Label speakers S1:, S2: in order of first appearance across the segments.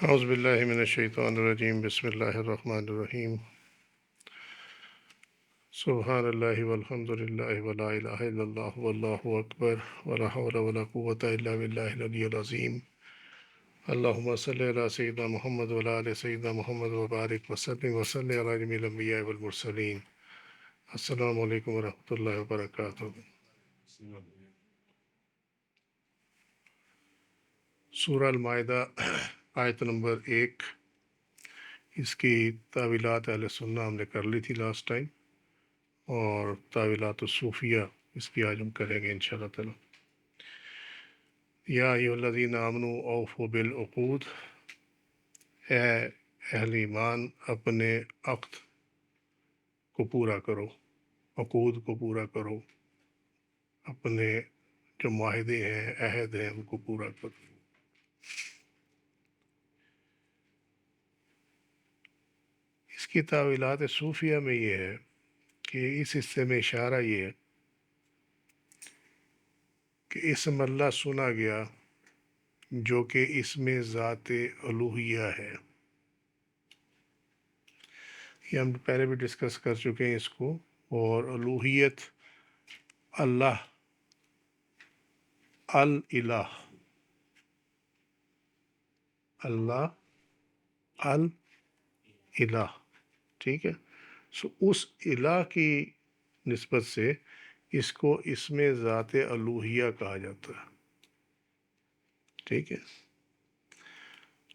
S1: اعوذ باللہ من الشیطان الرجیم بسم اللہ الرحمن الرحیم سبحان اللہ والحمد للہ ولا الہ الا اللہ واللہ اکبر ولا حول ولا قوة الا باللہ العلی العظیم اللہم صلی علی سیدنا محمد وعلی آل سیدنا محمد وبارک وسلم وصلی علی جمیع الانبیاء والمرسلین۔ السلام علیکم ورحمۃ اللہ وبرکاتہ۔ سورہ المائدہ آیت نمبر 1، اس کی تعویلات اہل سنہ ہم نے کر لی تھی لاسٹ ٹائم، اور تعویلات الصوفیہ اس کی آج ہم کریں گے انشاءاللہ تعالی۔ یا ایھا الذین آمنوا اوفوا بالعقود، اے اہل ایمان اپنے عقد کو پورا کرو، عقود کو پورا کرو، اپنے جو معاہدے ہیں عہد ہیں ان کو پورا کرو۔ اس کی تعویلات صوفیہ میں یہ ہے کہ اس حصے میں اشارہ یہ ہے کہ اسم اللہ سنا گیا جو کہ اس میں ذات الوہیہ ہے۔ یہ ہم پہلے بھی ڈسکس کر چکے ہیں اس کو، اور الوہیت اللہ الہ، اللہ الہ، ٹھیک ہے۔ سو اس الہ کی نسبت سے اس کو اسم ذات الوہیہ کہا جاتا ہے، ٹھیک ہے،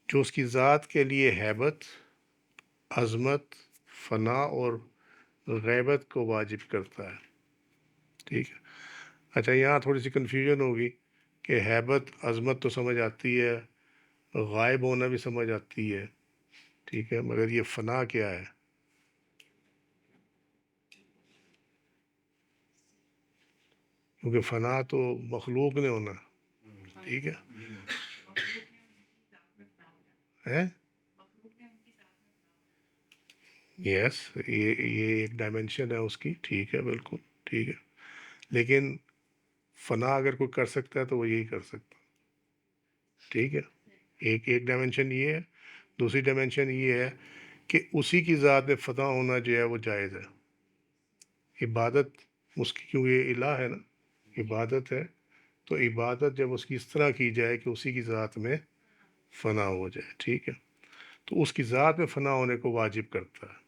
S1: جو اس کی ذات کے لیے ہیبت، عظمت، فنا اور غیبت کو واجب کرتا ہے، ٹھیک ہے۔ اچھا، یہاں تھوڑی سی کنفیوژن ہوگی کہ ہیبت، عظمت تو سمجھ آتی ہے، غائب ہونا بھی سمجھ آتی ہے، ٹھیک ہے، مگر یہ فنا کیا ہے؟ کیونکہ فنا تو مخلوق نے ہونا، ٹھیک ہے، یس، یہ ایک ڈائمنشن ہے اس کی، ٹھیک ہے، بالکل ٹھیک ہے، لیکن فنا اگر کوئی کر سکتا ہے تو وہ یہی کر سکتا، ٹھیک ہے۔ ایک ڈائمنشن یہ ہے، دوسری ڈائمنشن یہ ہے کہ اسی کی ذات میں فنا ہونا جو ہے وہ جائز ہے۔ عبادت اس کی، کیوں یہ الہ ہے نا، عبادت ہے، تو عبادت جب اس کی اس طرح کی جائے کہ اسی کی ذات میں فنا ہو جائے، ٹھیک ہے، تو اس کی ذات میں فنا ہونے کو واجب کرتا ہے۔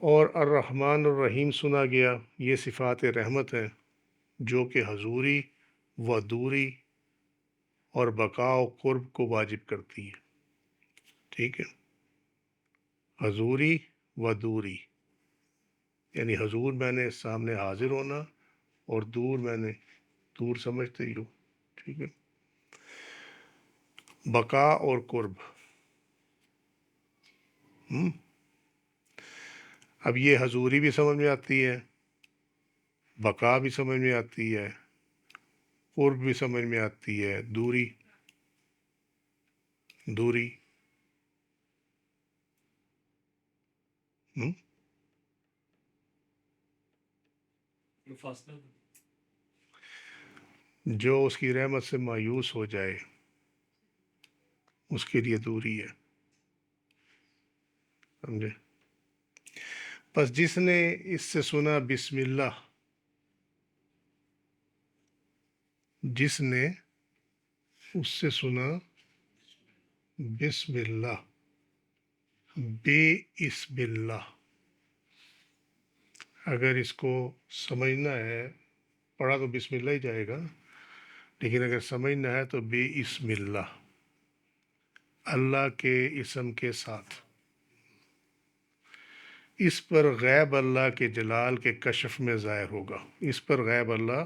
S1: اور الرحمن الرحیم سنا گیا، یہ صفات رحمت ہیں جو کہ حضوری و دوری اور بقا و قرب کو واجب کرتی ہے، ٹھیک ہے۔ حضوری و دوری یعنی حضور میں نے سامنے حاضر ہونا، اور دور میں نے دور سمجھتے ہی ہو، ٹھیک ہے۔ بقا اور قرب، اب یہ حضوری بھی سمجھ میں آتی ہے، بقا بھی سمجھ میں آتی ہے، قرب بھی سمجھ میں آتی ہے، دوری جو اس کی رحمت سے مایوس ہو جائے اس کے لیے دوری ہے، سمجھے۔ بس جس نے اس سے سنا بسم اللہ، جس نے اس سے سنا بسم اللہ، بے اسم اللہ، اگر اس کو سمجھنا ہے، پڑھا تو بسم اللہ ہی جائے گا، لیکن اگر سمجھنا ہے تو بے اسم اللہ، اللہ کے اسم کے ساتھ، اس پر غیب اللہ کے جلال کے کشف میں ظاہر ہوگا۔ اس پر غیب اللہ،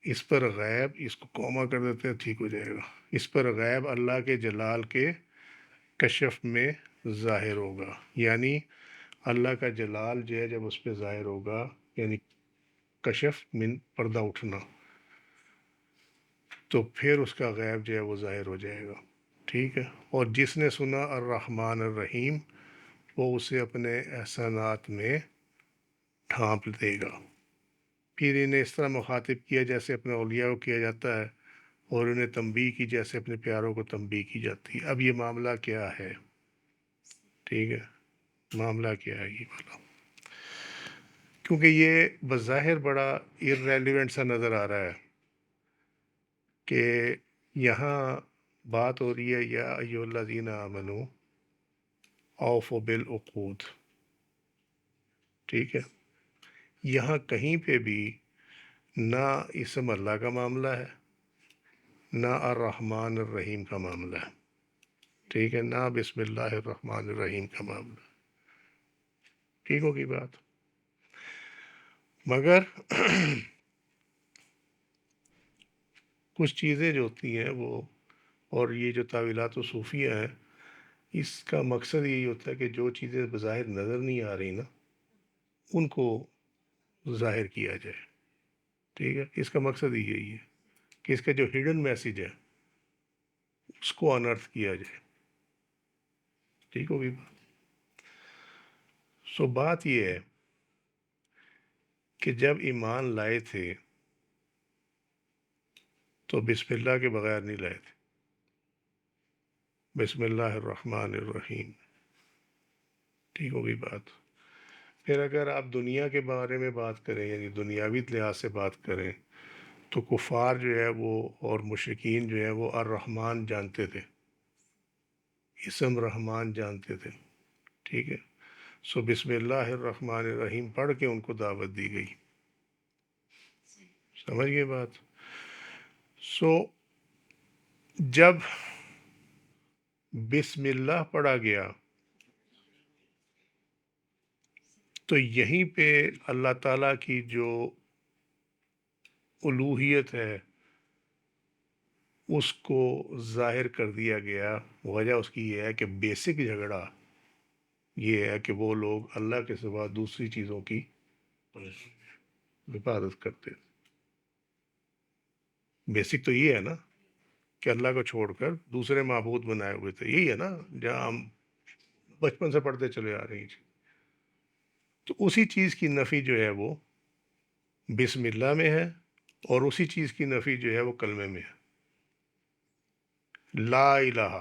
S1: اس پر غیب، اس کو کوما کر دیتے ہیں، ٹھیک ہو جائے گا۔ اس پر غیب اللہ کے جلال کے کشف میں ظاہر ہوگا، یعنی اللہ کا جلال جو ہے جب اس پہ ظاہر ہوگا، یعنی کشف من پردہ اٹھنا، تو پھر اس کا غیب جو ہے وہ ظاہر ہو جائے گا، ٹھیک ہے۔ اور جس نے سنا الرحمن الرحیم، وہ اسے اپنے احسانات میں ڈھانپ دے گا۔ پھر انہیں اس طرح مخاطب کیا جیسے اپنے اولیاء کو کیا جاتا ہے، اور انہیں تنبیہ کی جیسے اپنے پیاروں کو تنبیہ کی جاتی ہے۔ اب یہ معاملہ کیا ہے؟ ٹھیک ہے، معاملہ کیا ہے یہ والا؟ کیونکہ یہ بظاہر بڑا irrelevant سا نظر آ رہا ہے کہ یہاں بات ہو رہی ہے یا ایھا الذین آمنوا اوفوا بالعقود، ٹھیک ہے، یہاں کہیں پہ بھی نہ اسم اللہ کا معاملہ ہے، نہ الرحمن الرحیم کا معاملہ ہے، ٹھیک ہے، نہ بسم اللہ الرحمن الرحیم کا معاملہ ہے۔ ٹھیک ہوگی بات؟ مگر کچھ چیزیں جو ہوتی ہیں وہ، اور یہ جو تعویلات و صوفیہ ہیں، اس کا مقصد یہی ہوتا ہے کہ جو چیزیں بظاہر نظر نہیں آ رہی نا، ان کو ظاہر کیا جائے۔ ٹھیک ہے، اس کا مقصد ہی یہی ہے کہ اس کا جو ہڈن میسیج ہے اس کو انرتھ کیا جائے۔ ٹھیک ہوگی بات؟ سو بات یہ ہے کہ جب ایمان لائے تھے تو بسم اللہ کے بغیر نہیں لائے تھے۔ بسم اللہ الرحمن الرحیم۔ ٹھیک ہوگی بات؟ پھر اگر آپ دنیا کے بارے میں بات کریں، یعنی دنیاوی لحاظ سے بات کریں، تو کفار جو ہے وہ اور مشرکین جو ہے وہ الرحمن جانتے تھے، اسم رحمان جانتے تھے، ٹھیک ہے۔ سو بسم اللہ الرحمن الرحیم پڑھ کے ان کو دعوت دی گئی۔ سمجھ گئے بات؟ سو جب بسم اللہ پڑھا گیا تو یہیں پہ اللہ تعالیٰ کی جو الوہیت ہے اس کو ظاہر کر دیا گیا۔ وجہ اس کی یہ ہے کہ بیسک جھگڑا یہ ہے کہ وہ لوگ اللہ کے سوا دوسری چیزوں کی عبادت کرتے ہیں۔ بیسک تو یہ ہے نا کہ اللہ کو چھوڑ کر دوسرے معبود بنائے ہوئے تھے، یہی ہے نا جہاں ہم بچپن سے پڑھتے چلے آ رہے ہیں۔ تو اسی چیز کی نفی جو ہے وہ بسم اللہ میں ہے، اور اسی چیز کی نفی جو ہے وہ کلمے میں ہے، لا الہ۔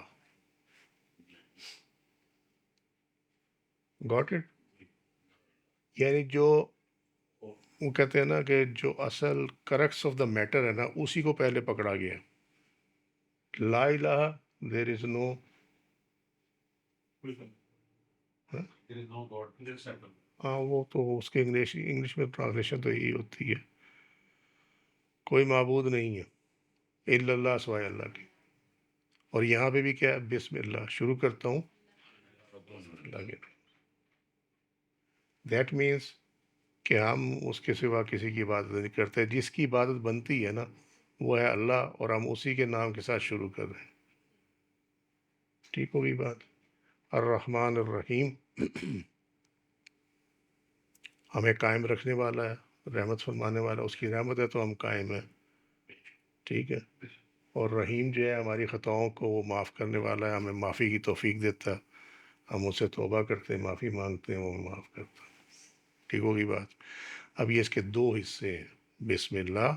S1: Got it? یعنی جو وہ کہتے ہیں نا کہ جو اصل کرکس آف دا میٹر ہے نا اسی کو پہلے پکڑا گیا۔ لا الہ، دیر از نو، ہاں وہ تو اس کے انگلش میں ٹرانسلیشن تو یہی ہوتی ہے، کوئی معبود نہیں ہے الا اللہ سوائے اللہ کی۔ اور یہاں پہ بھی کیا ہے؟ بسم اللہ، شروع کرتا ہوں اللہ کے۔ دیٹ مینس کہ ہم اس کے سوا کسی کی عبادت نہیں کرتے، جس کی عبادت بنتی ہے نا وہ ہے اللہ، اور ہم اسی کے نام کے ساتھ شروع کر رہے ہیں۔ ٹھیک ہوگی بات؟ الرحمن الرحیم ہمیں قائم رکھنے والا ہے، رحمت فرمانے والا، اس کی رحمت ہے تو ہم قائم ہیں، ٹھیک ہے۔ اور رحیم جو ہے ہماری خطاؤں کو وہ معاف کرنے والا ہے، ہمیں معافی کی توفیق دیتا ہے، ہم اس سے توبہ کرتے ہیں، معافی مانگتے ہیں، وہ معاف کرتا ہے۔ ٹھیک ہوگی بات؟ اب یہ اس کے دو حصے ہیں، بسم اللہ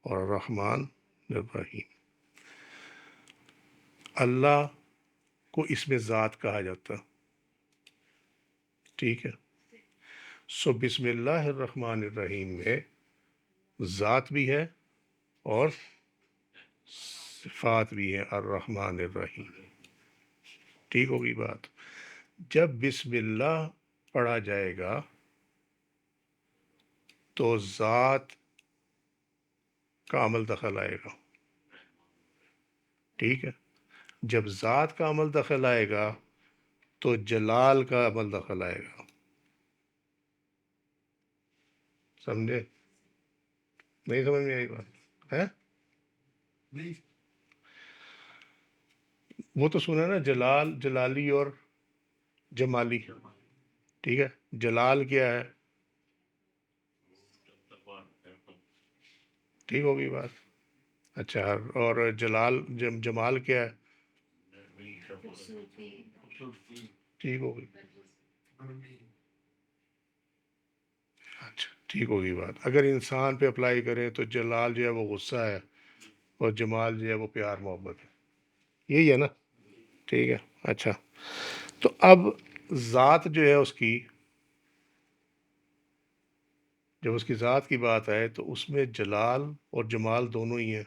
S1: اور الرحمن الرحیم۔ اللہ کو اس میں ذات کہا جاتا، ٹھیک ہے۔ سو بسم اللہ الرحمن الرحیم میں ذات بھی ہے اور صفات بھی ہے، الرحمن الرحیم۔ ٹھیک ہوگی بات؟ جب بسم اللہ پڑھا جائے گا تو ذات کا عمل دخل آئے گا، ٹھیک ہے۔ جب ذات کا عمل دخل آئے گا تو جلال کا عمل دخل آئے گا۔ سمجھے؟ نہیں سمجھ میں آئی بات ہے؟ وہ تو سنا نا، جلال، جلالی اور جمالی، ٹھیک ہے۔ جلال کیا ہے؟ ٹھیک ہوگی بات؟ اچھا، اور جلال جمال کیا ہے؟ ٹھیک ہوگی؟ اچھا ٹھیک ہوگی بات۔ اگر انسان پہ اپلائی کریں تو جلال جو ہے وہ غصہ ہے، اور جمال جو ہے وہ پیار محبت ہے، یہی ہے نا؟ ٹھیک ہے، اچھا، تو اب ذات جو ہے اس کی، جب اس کی ذات کی بات آئے تو اس میں جلال اور جمال دونوں ہی ہیں،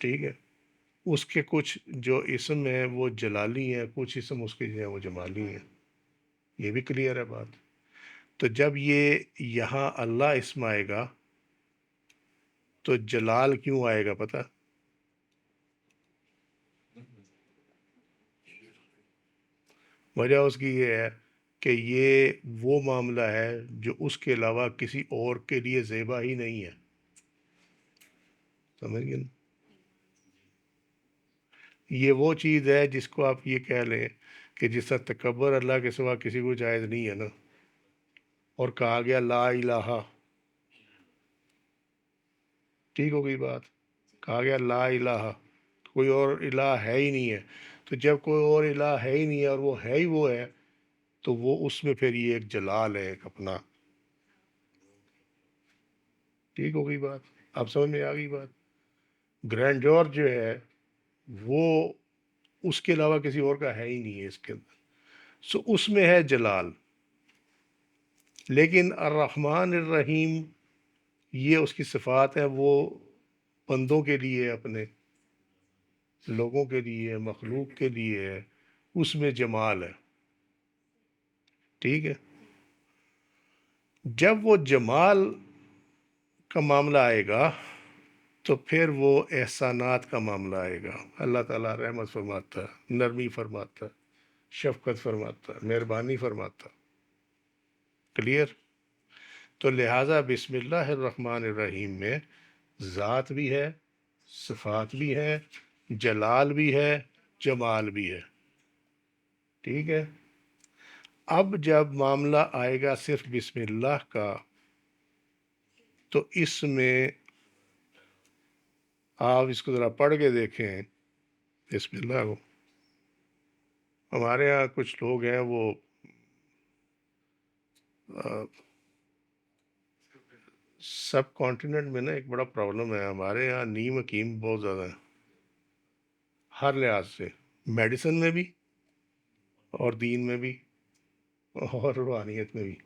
S1: ٹھیک ہے؟ اس کے کچھ جو اسم ہیں وہ جلالی ہیں، کچھ اسم اس کے جو ہیں وہ جمالی ہیں، یہ بھی کلیئر ہے بات؟ تو جب یہ یہاں اللہ اسم آئے گا تو جلال کیوں آئے گا پتہ؟ وجہ اس کی یہ ہے کہ یہ وہ معاملہ ہے جو اس کے علاوہ کسی اور کے لیے زیبا ہی نہیں ہے، سمجھ گئے نا؟ یہ وہ چیز ہے جس کو آپ یہ کہہ لیں کہ جس کا تکبر اللہ کے سوا کسی کو جائز نہیں ہے نا، اور کہا گیا لا الہ، ٹھیک ہو گئی بات؟ کہا گیا لا الہ، کوئی اور الہ ہے ہی نہیں ہے، تو جب کوئی اور الہ ہے ہی نہیں ہے اور وہ ہے ہی وہ ہے، تو وہ اس میں پھر یہ ایک جلال ہے ایک اپنا، ٹھیک ہو گئی بات؟ آپ سمجھ میں آ گئی بات؟ گرینڈور جو ہے وہ اس کے علاوہ کسی اور کا ہے ہی نہیں ہے اس کے اندر، سو اس میں ہے جلال، لیکن الرحمن الرحیم یہ اس کی صفات ہیں، وہ بندوں کے لیے، اپنے لوگوں کے لیے، مخلوق کے لیے ہے، اس میں جمال ہے، ٹھیک ہے؟ جب وہ جمال کا معاملہ آئے گا تو پھر وہ احسانات کا معاملہ آئے گا، اللہ تعالیٰ رحمت فرماتا ہے، نرمی فرماتا ہے، شفقت فرماتا ہے، مہربانی فرماتا ہے، کلیئر؟ تو لہٰذا بسم اللہ الرحمن الرحیم میں ذات بھی ہے، صفات بھی ہے، جلال بھی ہے، جمال بھی ہے، ٹھیک ہے؟ اب جب معاملہ آئے گا صرف بسم اللہ کا، تو اس میں آپ اس کو ذرا پڑھ کے دیکھیں بسم اللہ کو۔ ہمارے ہاں کچھ لوگ ہیں وہ سب کانٹیننٹ میں نا ایک بڑا پرابلم ہے، ہمارے یہاں نیم حکیم بہت زیادہ ہیں، ہر لحاظ سے، میڈیسن میں بھی اور دین میں بھی اور روحانیت میں بھی۔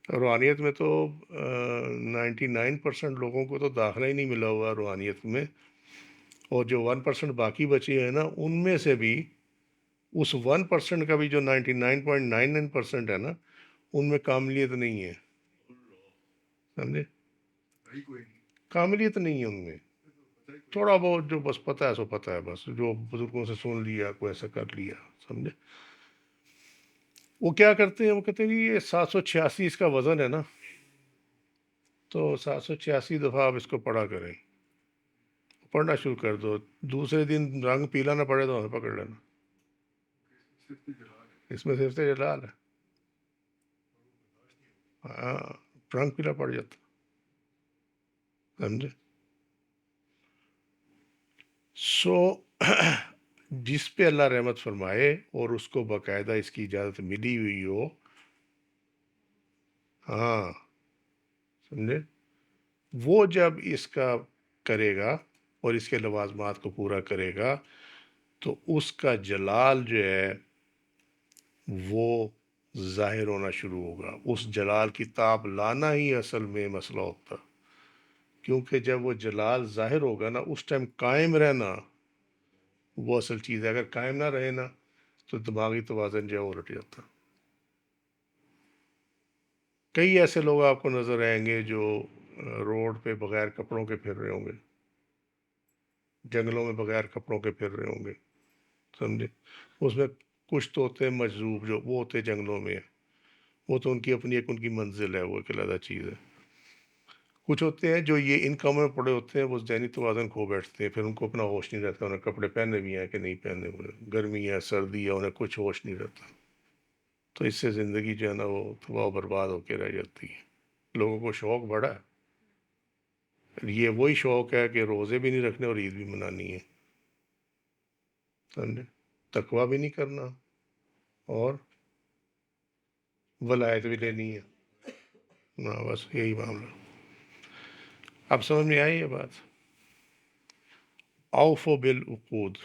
S1: روحانیت میں تو 99% لوگوں کو تو داخلہ ہی نہیں ملا ہوا روحانیت میں، اور جو 1% باقی بچے ہیں نا ان میں سے بھی اس 1% کا بھی جو 99.99% ہے نا ان میں کاملیت نہیں ہے، سمجھے؟ کاملیت نہیں ہے ان میں، تھوڑا بہت جو بس پتہ ہے سو پتہ ہے، بس جو بزرگوں سے سن لیا کوئی ایسا کر لیا، سمجھے؟ وہ کیا کرتے ہیں، وہ کہتے ہیں کہ یہ 786 اس کا وزن ہے نا، تو 786 دفعہ آپ اس کو پڑھا کریں، پڑھنا شروع کر دو، دوسرے دن رنگ پیلا نہ پڑے تو ہمیں پکڑ لینا، اس میں صرف جلال ہے، ہاں، رنگ پیلا پڑ جاتا، سمجھے؟ سو جس پہ اللہ رحمت فرمائے اور اس کو باقاعدہ اس کی اجازت ملی ہوئی ہو، ہاں، سمجھے؟ وہ جب اس کا کرے گا اور اس کے لوازمات کو پورا کرے گا تو اس کا جلال جو ہے وہ ظاہر ہونا شروع ہوگا، اس جلال کی تاب لانا ہی اصل میں مسئلہ ہوتا، کیونکہ جب وہ جلال ظاہر ہوگا نا اس ٹائم قائم رہنا وہ اصل چیز ہے، اگر قائم نہ رہے نا تو دماغی توازن جو ہے وہ الٹ جاتا۔ کئی ایسے لوگ آپ کو نظر آئیں گے جو روڈ پہ بغیر کپڑوں کے پھر رہے ہوں گے، جنگلوں میں بغیر کپڑوں کے پھر رہے ہوں گے، سمجھے؟ اس میں کچھ تو ہوتے ہیں مجذوب، جو وہ ہوتے ہیں جنگلوں میں، وہ تو ان کی اپنی ایک ان کی منزل ہے، وہ ایک علیحدہ چیز ہے۔ کچھ ہوتے ہیں جو یہ ان کاموں میں پڑے ہوتے ہیں، وہ ذہنی توازن کھو بیٹھتے ہیں، پھر ان کو اپنا ہوش نہیں رہتا، انہیں کپڑے پہنے بھی ہیں کہ نہیں پہنے ہوئے، گرمی ہے سردی ہے، انہیں کچھ ہوش نہیں رہتا، تو اس سے زندگی جو ہے نا وہ تباہ و برباد ہو کے رہ جاتی ہے۔ لوگوں کو شوق بڑا ہے، یہ وہی شوق ہے کہ روزے بھی نہیں رکھنے اور عید بھی منانی ہے، سمجھے؟ تقویٰ بھی نہیں کرنا اور ولایت بھی لینی ہے، ہاں، بس یہی معاملہ۔ اب سمجھ میں آئی یہ بات؟ اوفو بالعقود،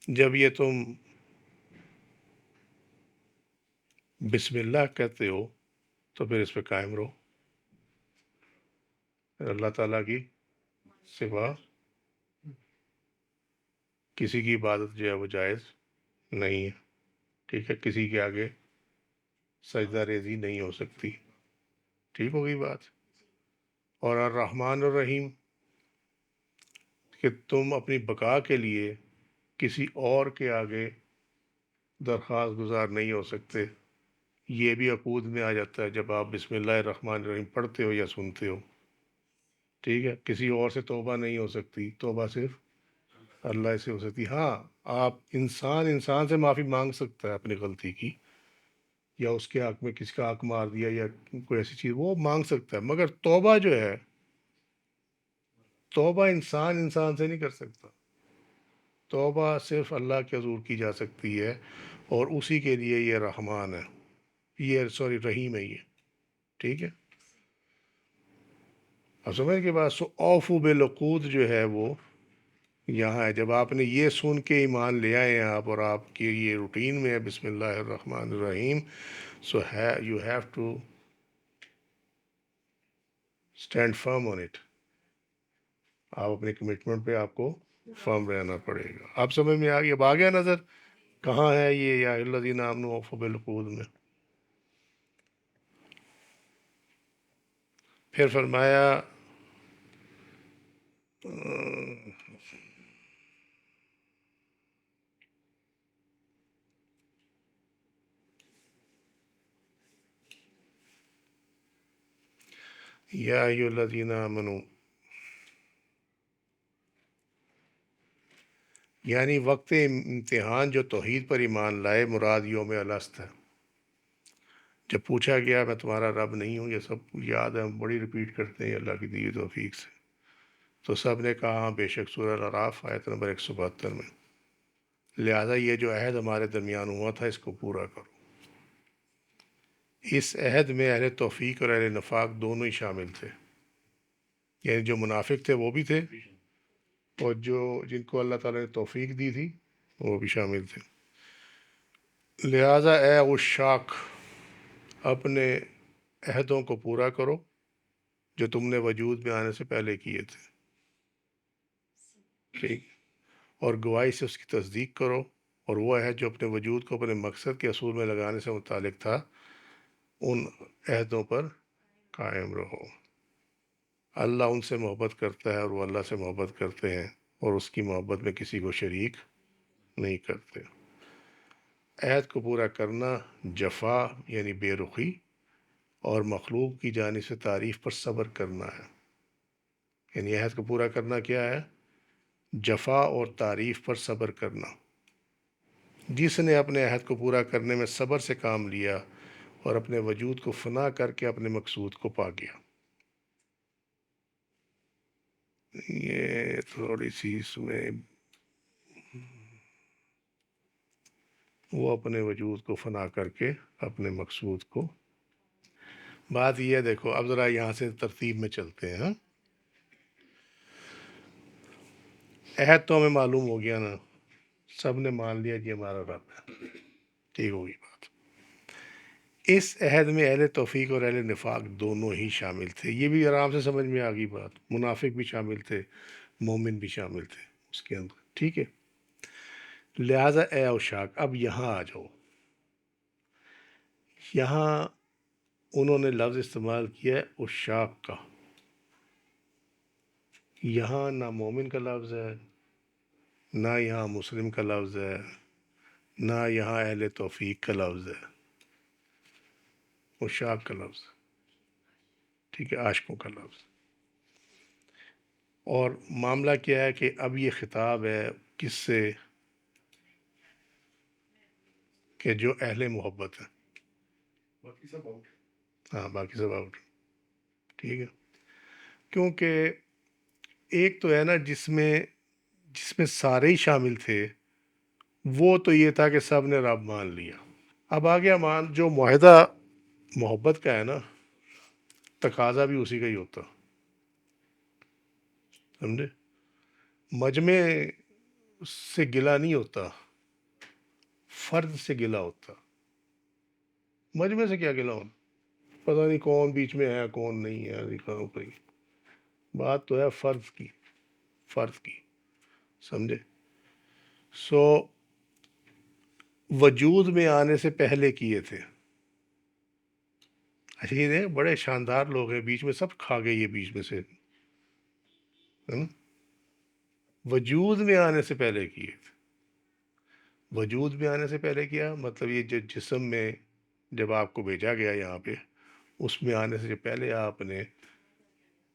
S1: جب یہ تم بسم اللہ کہتے ہو تو پھر اس پہ قائم رہو. اللہ تعالیٰ کی سوا کسی کی عبادت جو ہے وہ جائز نہیں ہے. ٹھیک ہے، کسی کے آگے سجدہ ریزی نہیں ہو سکتی. ٹھیک ہوگی بات. اور الرحمن الرحیم، کہ تم اپنی بقا کے لیے کسی اور کے آگے درخواست گزار نہیں ہو سکتے. یہ بھی عقود میں آ جاتا ہے جب آپ بسم اللہ الرحمن الرحیم پڑھتے ہو یا سنتے ہو. ٹھیک ہے، کسی اور سے توبہ نہیں ہو سکتی، توبہ صرف اللہ سے ہو سکتی. ہاں، آپ انسان سے معافی مانگ سکتا ہے اپنی غلطی کی، یا اس کے حق میں کسی کا حق مار دیا یا کوئی ایسی چیز، وہ مانگ سکتا ہے. مگر توبہ جو ہے، توبہ انسان سے نہیں کر سکتا. توبہ صرف اللہ کے حضور کی جا سکتی ہے، اور اسی کے لیے یہ رحمان ہے، یہ رحیم ہے یہ. ٹھیک ہے، اب سمجھ کے بعد اوفو بالعقود جو ہے وہ یہاں ہے. جب آپ نے یہ سن کے ایمان لے آئے ہیں آپ، اور آپ کی یہ روٹین میں ہے بسم اللہ الرحمن الرحیم، so you have to stand firm on it. آپ اپنے کمٹمنٹ پہ آپ کو فرم رہنا پڑے گا. آپ سمجھ میں آ گیا؟ اب آ گیا نظر کہاں ہے یہ یا الذین آمنوا اوفوا بالعقود میں. پھر فرمایا یا ایھا الذین آمنوا، یعنی وقت امتحان جو توحید پر ایمان لائے، مراد یوم الست ہے. جب پوچھا گیا میں تمہارا رب نہیں ہوں، یہ سب یاد ہے، ہم بڑی ریپیٹ کرتے ہیں اللہ کی دی ہوئی توفیق سے، تو سب نے کہا ہاں بے شک. سورہ الاعراف آیت نمبر 172 میں. لہٰذا یہ جو عہد ہمارے درمیان ہوا تھا اس کو پورا کرو. اس عہد میں اہل توفیق اور اہل نفاق دونوں ہی شامل تھے. یعنی جو منافق تھے وہ بھی تھے، اور جن کو اللہ تعالیٰ نے توفیق دی تھی وہ بھی شامل تھے. لہٰذا اے عشاق، اپنے عہدوں کو پورا کرو جو تم نے وجود میں آنے سے پہلے کیے تھے. ٹھیک، اور گواہی سے اس کی تصدیق کرو، اور وہ عہد جو اپنے وجود کو اپنے مقصد کے اصول میں لگانے سے متعلق تھا، ان عہدوں پر قائم رہو. اللہ ان سے محبت کرتا ہے اور وہ اللہ سے محبت کرتے ہیں، اور اس کی محبت میں کسی کو شریک نہیں کرتے. عہد کو پورا کرنا جفا یعنی بے رخی اور مخلوق کی جانب سے تعریف پر صبر کرنا ہے. یعنی عہد کو پورا کرنا کیا ہے؟ جفا اور تعریف پر صبر کرنا. جس نے اپنے عہد کو پورا کرنے میں صبر سے کام لیا اور اپنے وجود کو فنا کر کے اپنے مقصود کو پا گیا. یہ تھوڑی سی اس میں وہ اپنے وجود کو فنا کر کے اپنے مقصود کو. بات یہ ہے، دیکھو اب ذرا یہاں سے ترتیب میں چلتے ہیں. عہد تو ہمیں معلوم ہو گیا نا، سب نے مان لیا کہ ہمارا رب ہے. ٹھیک ہوگی بات. اس عہد میں اہل توفیق اور اہل نفاق دونوں ہی شامل تھے. یہ بھی آرام سے سمجھ میں آ گئی بات. منافق بھی شامل تھے، مومن بھی شامل تھے اس کے اندر. ٹھیک ہے. لہٰذا اے عشاق، اب یہاں آ جاؤ. یہاں انہوں نے لفظ استعمال کیا ہے عشاق کا. یہاں نہ مومن کا لفظ ہے، نہ یہاں مسلم کا لفظ ہے، نہ یہاں اہل توفیق کا لفظ ہے. عشاق کا لفظ. ٹھیک ہے، عاشقوں کا لفظ. اور معاملہ کیا ہے کہ اب یہ خطاب ہے کس سے؟ کہ جو اہل محبت ہیں. ہاں، باقی سب آؤٹ. ٹھیک ہے، کیونکہ ایک تو ہے نا جس میں سارے ہی شامل تھے، وہ تو یہ تھا کہ سب نے رب مان لیا. اب آ گیا جو معاہدہ محبت کا ہے نا تقاضا بھی اسی کا ہی ہوتا، سمجھے؟ مجمع سے گلا نہیں ہوتا، فرد سے گلا ہوتا۔ مجمع سے کیا گلا ہونا، پتہ نہیں کون بیچ میں ہے کون نہیں ہے، دکھاؤ کوئی، بات تو ہے فرض کی، فرض کی، سمجھے؟ سو وجود میں آنے سے پہلے کیے تھے۔ اچھا یہ دیکھ بڑے شاندار لوگ ہیں، بیچ میں سب کھا گئے یہ بیچ میں سے، وجود میں آنے سے پہلے کیے تھے۔ وجود میں آنے سے پہلے کیا مطلب یہ جو جسم میں جب آپ کو بھیجا گیا یہاں پہ، اس میں آنے سے پہلے آپ نے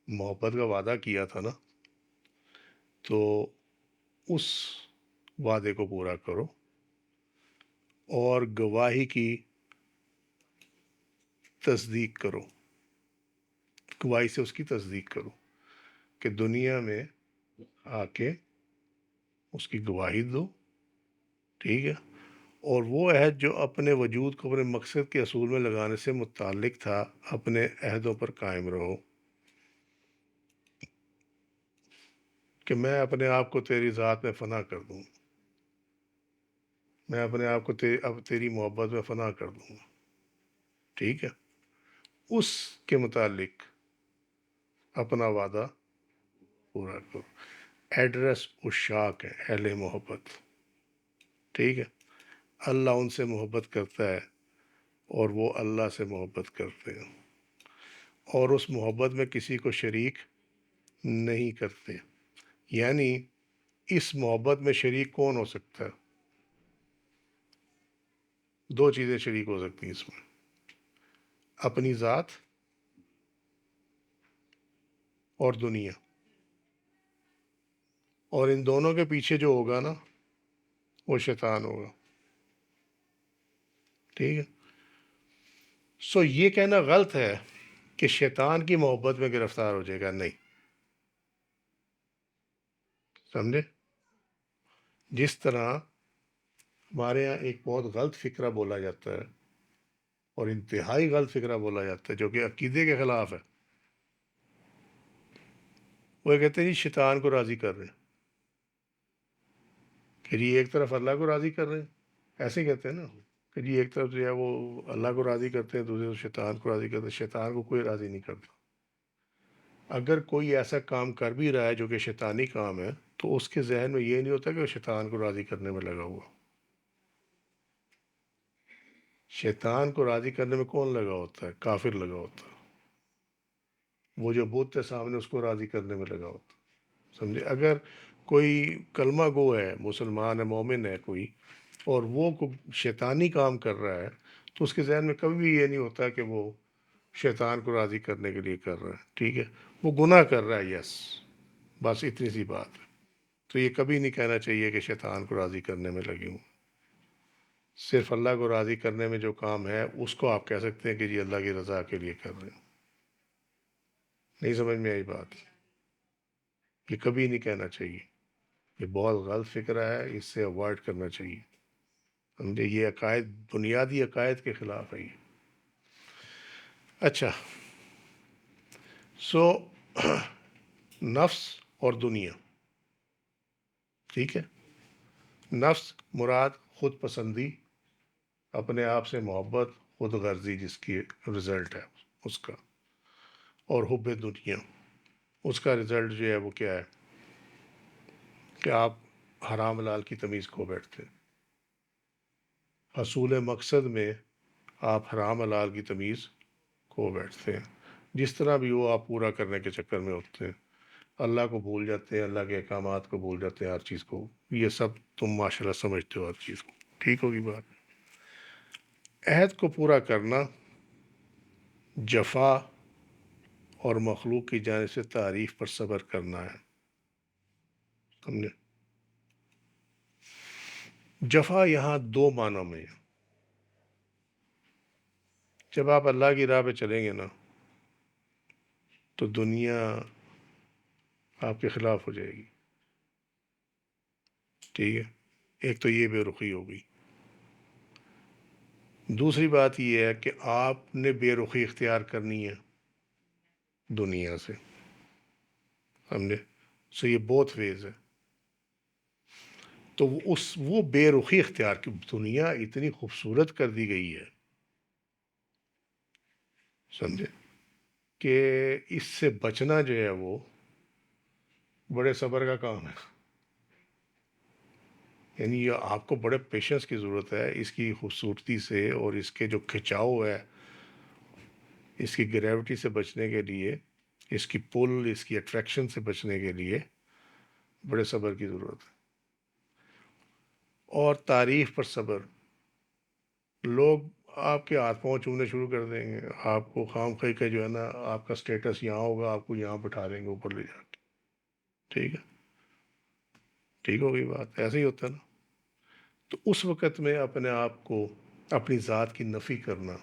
S1: محبت کا وعدہ کیا تھا نا، تو اس وعدے کو پورا کرو اور گواہی کی تصدیق کرو، گواہی سے اس کی تصدیق کرو کہ دنیا میں آ کے اس کی گواہی دو، ٹھیک ہے؟ اور وہ عہد جو اپنے وجود کو اپنے مقصد کے اصول میں لگانے سے متعلق تھا، اپنے عہدوں پر قائم رہو کہ میں اپنے آپ کو تیری ذات میں فنا کر دوں، میں اپنے آپ کو اب تیری محبت میں فنا کر دوں گا، ٹھیک ہے؟ اس کے متعلق اپنا وعدہ پورا کرو۔ ایڈریس عشاق ہے، اہل محبت، ٹھیک ہے؟ اللہ ان سے محبت کرتا ہے اور وہ اللہ سے محبت کرتے ہیں، اور اس محبت میں کسی کو شریک نہیں کرتے۔ یعنی اس محبت میں شریک کون ہو سکتا ہے؟ دو چیزیں شریک ہو سکتی ہیں اس میں، اپنی ذات اور دنیا، اور ان دونوں کے پیچھے جو ہوگا نا وہ شیطان ہوگا، ٹھیک ہے؟ سو یہ کہنا غلط ہے کہ شیطان کی محبت میں گرفتار ہو جائے گا، نہیں، سمجھے؟ جس طرح ہمارے یہاں ایک بہت غلط فکرہ بولا جاتا ہے، اور انتہائی غلط فکرہ بولا جاتا ہے جو کہ عقیدے کے خلاف ہے، وہ کہتے ہیں جی شیطان کو راضی کر رہے ہیں، کہ جی ایک طرف اللہ کو راضی کر رہے ہیں، ایسے ہی کہتے ہیں نا کہ جی ایک طرف جو ہے وہ اللہ کو راضی کرتے ہیں، دوسرے طرف شیطان کو راضی کرتے ہیں۔ شیطان کو کوئی راضی نہیں کرتا۔ اگر کوئی ایسا کام کر بھی رہا ہے جو کہ شیطانی کام ہے، تو اس کے ذہن میں یہ نہیں ہوتا کہ وہ شیطان کو راضی کرنے میں لگا ہوا۔ شیطان کو راضی کرنے میں کون لگا ہوتا ہے؟ کافر لگا ہوتا ہے، وہ جو بت ہے سامنے اس کو راضی کرنے میں لگا ہوتا ہے، سمجھے؟ اگر کوئی کلمہ گو ہے، مسلمان ہے، مومن ہے کوئی، اور وہ شیطانی کام کر رہا ہے، تو اس کے ذہن میں کبھی بھی یہ نہیں ہوتا کہ وہ شیطان کو راضی کرنے کے لیے کر رہا ہے، ٹھیک ہے؟ وہ گناہ کر رہا ہے، یس، بس اتنی سی بات ہے۔ تو یہ کبھی نہیں کہنا چاہیے کہ شیطان کو راضی کرنے میں لگی ہوں۔ صرف اللہ کو راضی کرنے میں جو کام ہے اس کو آپ کہہ سکتے ہیں کہ جی اللہ کی رضا کے لیے کر رہے ہیں۔ نہیں سمجھ میں آئی بات؟ یہ کبھی نہیں کہنا چاہیے، یہ بہت غلط فکرہ ہے، اس سے اوائڈ کرنا چاہیے، سمجھے؟ یہ عقائد بنیادی عقائد کے خلاف ہے یہ۔ اچھا، سو نفس اور دنیا، ٹھیک ہے؟ نفس مراد خود پسندی، اپنے آپ سے محبت، خود غرضی جس کی رزلٹ ہے اس کا، اور حب دنیا، اس کا رزلٹ جو ہے وہ کیا ہے کہ آپ حرام حلال کی تمیز کھو بیٹھتے ہیں۔ حصول مقصد میں آپ حرام حلال کی تمیز کھو بیٹھتے ہیں، جس طرح بھی وہ آپ پورا کرنے کے چکر میں ہوتے ہیں، اللہ کو بھول جاتے ہیں، اللہ کے احکامات کو بھول جاتے ہیں، ہر چیز کو، یہ سب تم ماشاءاللہ سمجھتے ہو ہر چیز کو، ٹھیک ہوگی بات؟ عہد کو پورا کرنا جفا اور مخلوق کی جانب سے تعریف پر صبر کرنا ہے، سمجھے؟ جفا یہاں دو معنوں میں ہے۔ جب آپ اللہ کی راہ پہ چلیں گے نا تو دنیا آپ کے خلاف ہو جائے گی، ٹھیک ہے؟ ایک تو یہ بے رخی ہوگی، دوسری بات یہ ہے کہ آپ نے بے رخی اختیار کرنی ہے دنیا سے، سمجھے؟ سو یہ بہت ویز ہے. تو وہ بے رخی اختیار کی دنیا اتنی خوبصورت کر دی گئی ہے، سمجھے، کہ اس سے بچنا جو ہے وہ بڑے صبر کا کام ہے. یعنی یہ آپ کو بڑے پیشنس کی ضرورت ہے اس کی خوبصورتی سے، اور اس کے جو کھچاؤ ہے، اس کی گریوٹی سے بچنے کے لیے، اس کی پل، اس کی اٹریکشن سے بچنے کے لیے بڑے صبر کی ضرورت ہے. اور تعریف پر صبر. لوگ آپ کے ہاتھ پاؤں چومنے شروع کر دیں گے، آپ کو خام خواہ کا جو ہے نا، آپ کا سٹیٹس یہاں ہوگا، آپ کو یہاں بٹھا دیں گے اوپر لے جا کے. ٹھیک ہے، ٹھیک ہو گئی بات، ایسے ہی ہوتا ہے نا. تو اس وقت میں اپنے آپ کو، اپنی ذات کی نفی کرنا،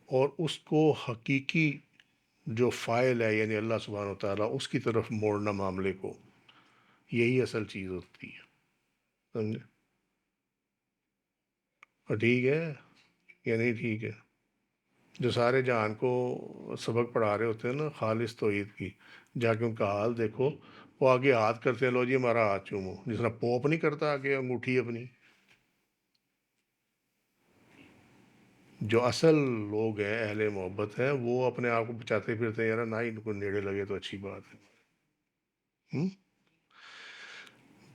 S1: اور اس کو حقیقی جو فائل ہے یعنی اللہ سبحانہ و تعالیٰ، اس کی طرف موڑنا معاملے کو، یہی اصل چیز ہوتی ہے. سمجھے؟ اور ٹھیک ہے یا نہیں ٹھیک ہے؟ جو سارے جہان کو سبق پڑھا رہے ہوتے ہیں نا خالص توحید کی، جا کے ان کا حال دیکھو. وہ آگے ہاتھ کرتے ہیں، لو جی ہمارا ہاتھ چومو، جس طرح پوپ نہیں کرتا آگے انگوٹھی اپنی. جو اصل لوگ ہیں، اہل محبت ہیں، وہ اپنے آپ کو بچاتے پھرتے ہیں، یار نہ ہی ان کو نیڑے لگے تو اچھی بات ہے. ہم؟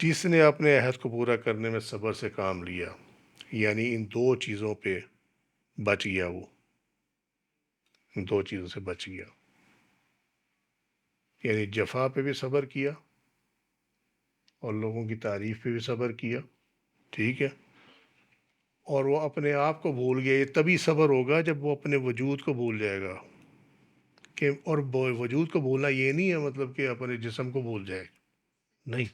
S1: جس نے اپنے عہد کو پورا کرنے میں صبر سے کام لیا، یعنی ان دو چیزوں پہ بچ گیا، وہ ان دو چیزوں سے بچ گیا. یعنی جفا پہ بھی صبر کیا، اور لوگوں کی تعریف پہ بھی صبر کیا. ٹھیک ہے. اور وہ اپنے آپ کو بھول گیا. یہ تبھی صبر ہوگا جب وہ اپنے وجود کو بھول جائے گا. کہ اور وجود کو بھولنا یہ نہیں ہے مطلب کہ اپنے جسم کو بھول جائے، نہیں.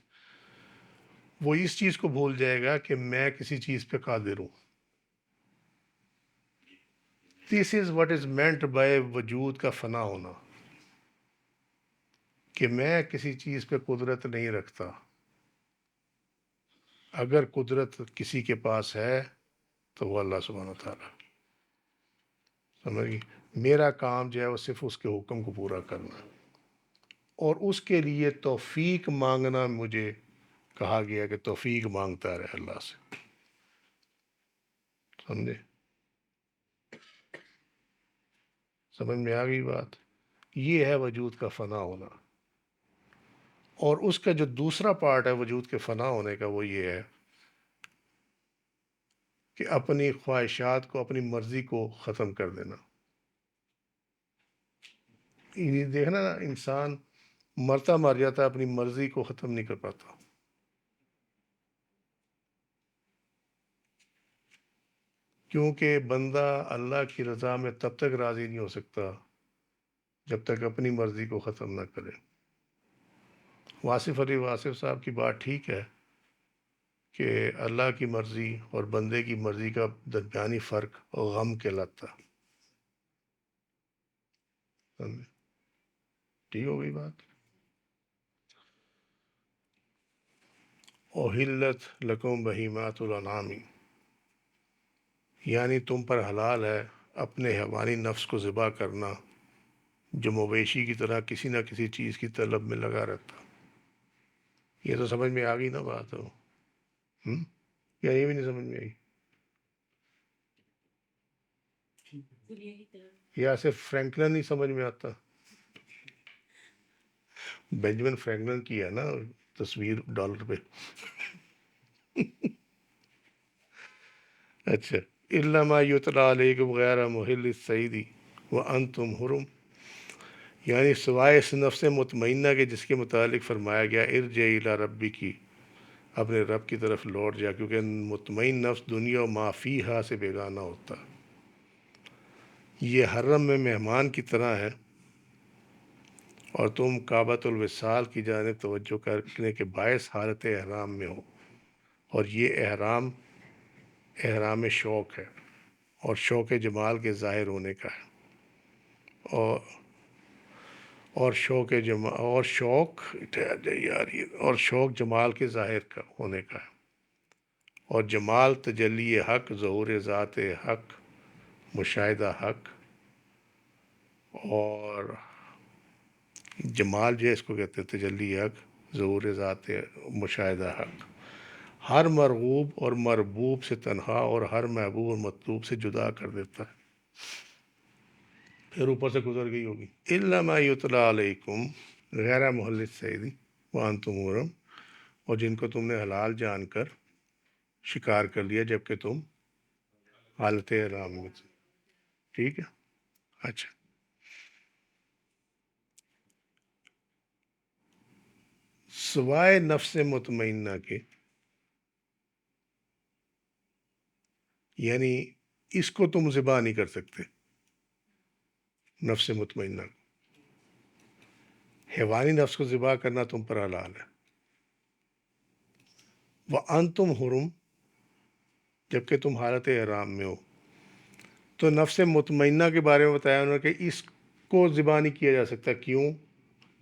S1: وہ اس چیز کو بھول جائے گا کہ میں کسی چیز پہ قادر ہوں. This is what is meant by وجود کا فنا ہونا، کہ میں کسی چیز پہ قدرت نہیں رکھتا. اگر قدرت کسی کے پاس ہے تو وہ اللہ سبحانہ تعالیٰ. سمجھ گئی؟ میرا کام جو ہے وہ صرف اس کے حکم کو پورا کرنا، اور اس کے لیے توفیق مانگنا. مجھے کہا گیا کہ توفیق مانگتا رہے اللہ سے. سمجھے؟ سمجھ میں آ گئی بات؟ یہ ہے وجود کا فنا ہونا. اور اس کا جو دوسرا پارٹ ہے وجود کے فنا ہونے کا، وہ یہ ہے کہ اپنی خواہشات کو، اپنی مرضی کو ختم کر دینا. یہ دیکھنا نا، انسان مرتا مر جاتا ہے، اپنی مرضی کو ختم نہیں کر پاتا. کیونکہ بندہ اللہ کی رضا میں تب تک راضی نہیں ہو سکتا جب تک اپنی مرضی کو ختم نہ کرے. واصف علی واصف صاحب کی بات ٹھیک ہے کہ اللہ کی مرضی اور بندے کی مرضی کا درمیانی فرق غم کہلاتا. ٹھیک ہو گئی بات؟ احلت لکم بہیمات الانعام، یعنی تم پر حلال ہے اپنے حیوانی نفس کو ذبح کرنا، جو مویشی کی طرح کسی نہ کسی چیز کی طلب میں لگا رہتا. یہ تو سمجھ میں آ گئی نا بات ہو؟ یا یہ بھی نہیں سمجھ میں آئی؟ یا صرف فرینکلن نہیں سمجھ میں آتا؟ بینجمن فرینکلن کی ہے نا تصویر ڈالر پہ. اچھا. الا ما یتلی علیکم غیر محل الصید وانتم حرم، یعنی سوائے اس نفس مطمئنہ کے جس کے متعلق فرمایا گیا ارجعی الی ربک، اپنے رب کی طرف لوٹ جا، کیونکہ مطمئن نفس دنیا و ما فیہا سے بیگانہ ہوتا. یہ حرم میں مہمان کی طرح ہے، اور تم کعبۃ الوصال کی جانب توجہ کرنے کے باعث حالت احرام میں ہو. اور یہ احرام شوق ہے، اور شوق جمال کے ظاہر ہونے کا ہے. اور شوق ٹھہر جائیے یار، اور شوق جمال کے ظاہر کا ہونے کا ہے. اور جمال تجلی حق، ظہور ذات حق، مشاہدہ حق، اور جمال جو ہے اس کو کہتے ہیں تجلی حق، ظہور ذات، مشاہدہ حق، ہر مرغوب اور مربوب سے تنہا اور ہر محبوب اور مطلوب سے جدا کر دیتا ہے۔ پھر اوپر سے گزر گئی ہوگی، الا ما یتلی علیکم، غیر محلت سیدی وانتم حرم، اور جن کو تم نے حلال جان کر شکار کر لیا جبکہ تم حالت احرام میں تھے۔ ٹھیک ہے، اچھا، سوائے نفس مطمئنہ کے، یعنی اس کو تم ذبح نہیں کر سکتے، نفس مطمئنہ کو۔ حیوانی نفس کو ذبح کرنا تم پر حلال ہے۔ وَأَنْتُمْ حُرُم، جبکہ تم حالت احرام میں ہو۔ تو نفس مطمئنہ کے بارے میں بتایا انہوں نے کہ اس کو ذبح نہیں کیا جا سکتا، کیوں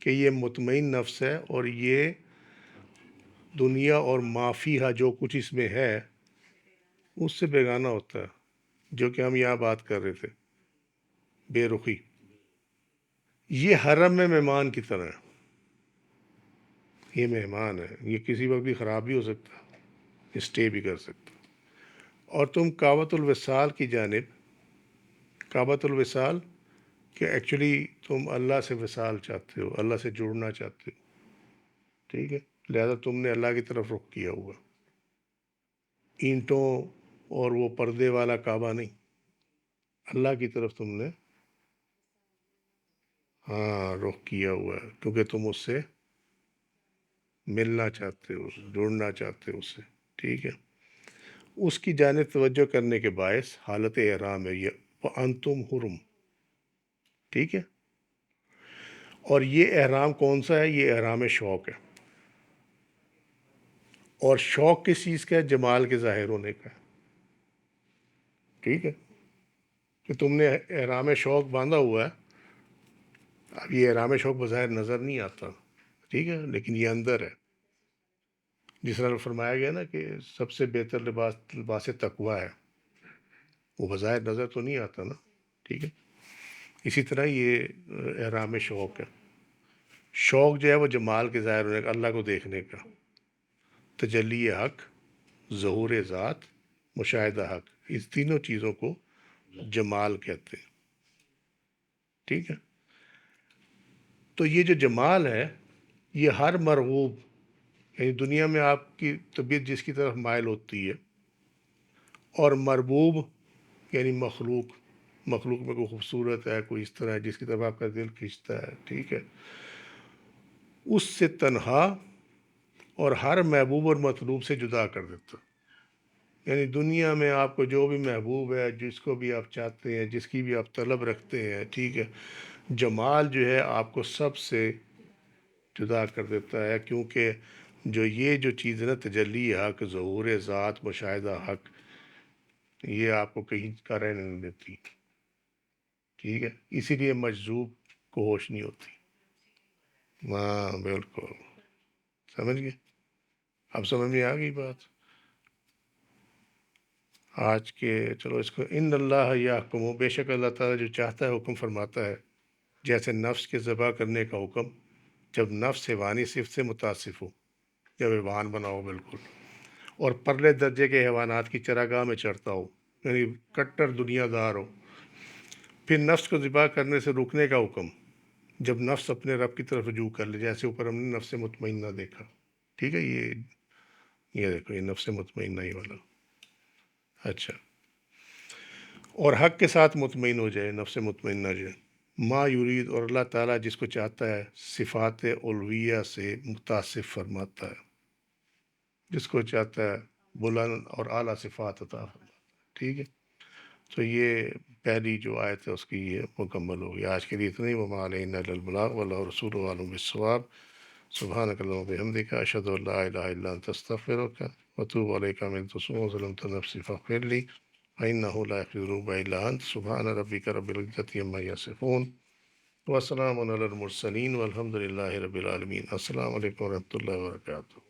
S1: کہ یہ مطمئن نفس ہے اور یہ دنیا اور ما فیہا جو کچھ اس میں ہے اس سے بیگانہ ہوتا ہے، جو کہ ہم یہاں بات کر رہے تھے، بے رخی۔ یہ حرم میں مہمان کی طرح ہے، یہ مہمان ہے، یہ کسی وقت بھی خراب بھی ہو سکتا ہے، اسٹے بھی کر سکتا ہے۔ اور تم کعبۃ الوصال کی جانب، کعبۃ الوصال کہ ایکچولی تم اللہ سے وصال چاہتے ہو، اللہ سے جڑنا چاہتے ہو، ٹھیک ہے، لہذا تم نے اللہ کی طرف رخ کیا ہوا، اینٹوں اور وہ پردے والا کعبہ نہیں، اللہ کی طرف تم نے ہاں رخ کیا ہوا ہے، کیونکہ تم اس سے ملنا چاہتے ہو، جڑنا چاہتے ہو اس سے، ٹھیک ہے۔ اس کی جانب توجہ کرنے کے باعث حالت احرام ہے یہ، وَأَنْتُمْ حُرُم، ٹھیک ہے۔ اور یہ احرام کون سا ہے؟ یہ احرام شوق ہے، اور شوق کس چیز کا ہے؟ جمال کے ظاہر ہونے کا ہے، ٹھیک ہے، کہ تم نے احرام شوق باندھا ہوا ہے، اب یہ احرام شوق بظاہر نظر نہیں آتا، ٹھیک ہے، لیکن یہ اندر ہے، جس طرح فرمایا گیا نا کہ سب سے بہتر لباس لباس تقویٰ ہے، وہ بظاہر نظر تو نہیں آتا نا، ٹھیک ہے۔ اسی طرح یہ احرام شوق ہے، شوق جو ہے وہ جمال کے ظاہر ہونے کا، اللہ کو دیکھنے کا، تجلی حق، ظہور ذات، مشاہدہ حق، اس تینوں چیزوں کو جمال کہتے ہیں، ٹھیک ہے۔ تو یہ جو جمال ہے یہ ہر مرغوب، یعنی دنیا میں آپ کی طبیعت جس کی طرف مائل ہوتی ہے، اور مربوب یعنی مخلوق، مخلوق میں کوئی خوبصورت ہے، کوئی اس طرح ہے جس کی طرف آپ کا دل کھنچتا ہے، ٹھیک ہے، اس سے تنہا اور ہر محبوب اور مطلوب سے جدا کر دیتا۔ یعنی دنیا میں آپ کو جو بھی محبوب ہے، جس کو بھی آپ چاہتے ہیں، جس کی بھی آپ طلب رکھتے ہیں، ٹھیک ہے، جمال جو ہے آپ کو سب سے جدا کر دیتا ہے، کیونکہ جو چیز ہے نا، تجلی حق، ظہور ذات، مشاہدہ حق، یہ آپ کو کہیں کا رہنے نہیں دیتی، ٹھیک ہے، اسی لیے مجذوب کو ہوش نہیں ہوتی۔ ہاں بالکل، سمجھ گئے؟ اب سمجھ میں آ گئی بات آج کے؟ چلو اس کو، ان اللہ یحکم، بے شک اللہ تعالیٰ جو چاہتا ہے حکم فرماتا ہے، جیسے نفس کے ذبح کرنے کا حکم جب نفس حیوانی صفت سے متصف ہو، جب حیوان بنا ہو بالکل، اور پرلے درجے کے حیوانات کی چراگاہ میں چڑھتا ہو، یعنی کٹر دنیا دار ہو۔ پھر نفس کو ذبح کرنے سے روکنے کا حکم جب نفس اپنے رب کی طرف رجوع کر لے، جیسے اوپر ہم نے نفس مطمئنہ دیکھا، ٹھیک ہے، یہ دیکھو، یہ نفس مطمئنہ ہی والا، اچھا، اور حق کے ساتھ مطمئن ہو جائے، نفس مطمئنہ جو ہے، ما یرید، اور اللہ تعالیٰ جس کو چاہتا ہے صفات علویہ سے متصف فرماتا ہے، جس کو چاہتا ہے بلند اور اعلیٰ صفات عطا فرماتا ہے، ٹھیک ہے۔ تو یہ پہلی جو آیت ہے اس کی یہ مکمل ہو گئی۔ آج کے لیے اتنا ہی، وما علینا الا البلاغ واللہ رسول عالم بالصواب۔ سبحانک اللہم وبحمدک، اشہد ان لا الہ الا انت، استغفرک واتوب الیک، من ظلمت نفسی فاغفر لی فإنہ لا یغفر الذنوب الا انت، سبحان ربک رب العزۃ عما یصفون، وسلام علی المرسلین والحمد للہ رب العالمین۔ السلام علیکم ورحمۃ اللہ وبرکاتہ۔